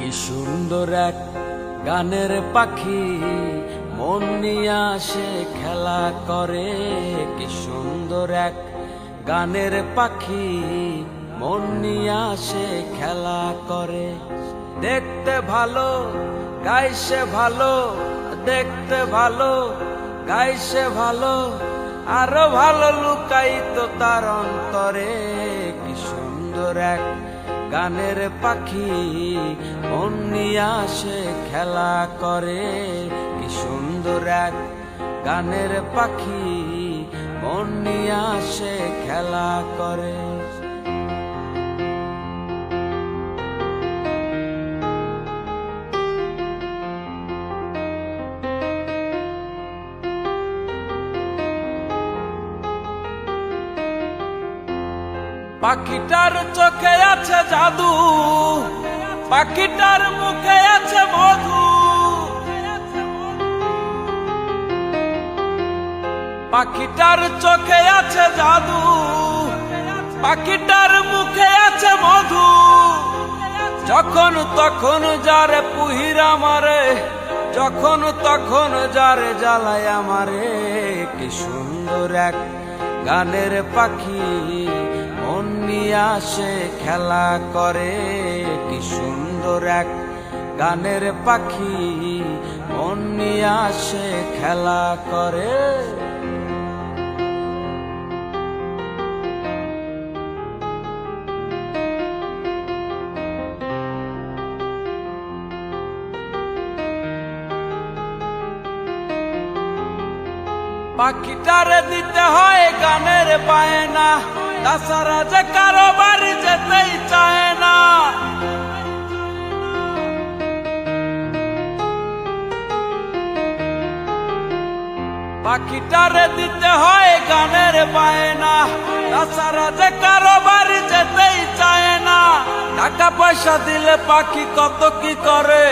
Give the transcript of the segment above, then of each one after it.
কি সুন্দর এক গানের পাখি মন নিয়ে আসে খেলা করে। কি সুন্দর এক গানের পাখি মন নিয়ে আসে খেলা করে। দেখতে ভালো গাইছে ভালো, দেখতে ভালো গাইছে ভালো, আরো ভালো লুকাইত তার অন্তরে। কি সুন্দর এক গানের পাখি মন নিয়ে আসে খেলা করে। কি সুন্দর এক গানের পাখি মন নিয়ে আসে খেলা করে। পাখিটার চোখে আছে জাদু, পাখিটার মুখে আছে মধু। পাখিটার চোখে আছে জাদু, পাখিটার মুখে আছে মধু। যখন তখন যারে পুহিরা মারে, যখন তখন যারে জ্বালায় আমারে। কি সুন্দর এক গানের পাখি মন নিয়ে আসে খেলা করে। কি সুন্দর এক গানের পাখি মন নিয়ে আসে খেলা করে। পাখিটারে দিতে হয় গানের বায়না, তাছাড়া যে কারো বাড়ি যেতেই চায় না। পাখিটারে দিতে হয় গানের বায়না, তাছাড়া যে কারো বাড়ি যেতেই চায় না। টাকা পয়সা দিলে পাখি কত কি করে,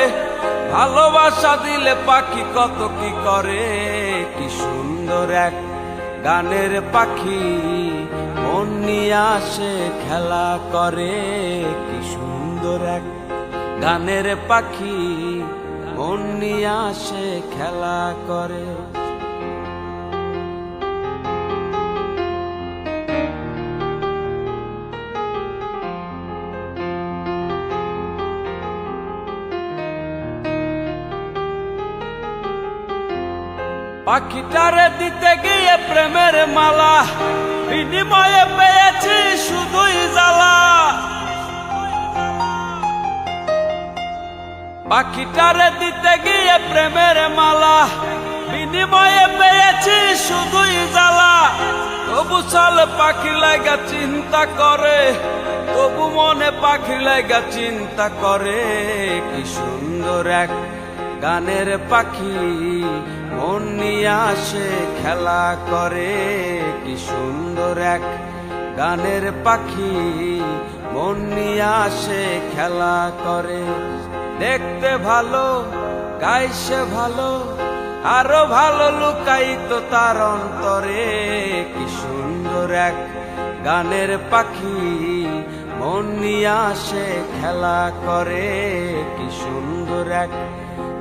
ভালোবাসা দিলে পাখি কত কি করে। কি সুন্দর এক গানের পাখি মন নিয়ে আসে খেলা করে। কি সুন্দর এক গানের পাখি মন নিয়ে আসে খেলা করে। পাখিটারে দিতে গিয়ে প্রেমের মালা, বিনিময়ে পেয়েছি শুধুই জ্বালা। পাখিটারে দিতে গিয়ে প্রেমের মালা, বিনিময়ে পেয়েছি শুধুই জ্বালা। তবু চলে পাখি লাগা চিন্তা করে, তবু মনে পাখি লাগা চিন্তা করে। কি সুন্দর এক গানের পাখি মন নিয়ে আসে খেলা করে। কি সুন্দর এক গানের পাখি মন নিয়ে আসে খেলা করে। দেখতে ভালো গাইছে ভালো, আরো ভালো লুকাইত তার অন্তরে। কি সুন্দর এক গানের পাখি মন নিয়ে আসে খেলা করে। কি সুন্দর এক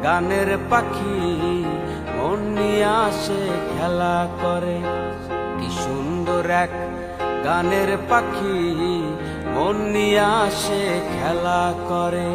গানের পাখি মন নিয়ে আসে খেলা করে। কি সুন্দর এক গানের পাখি মন নিয়ে আসে খেলা করে।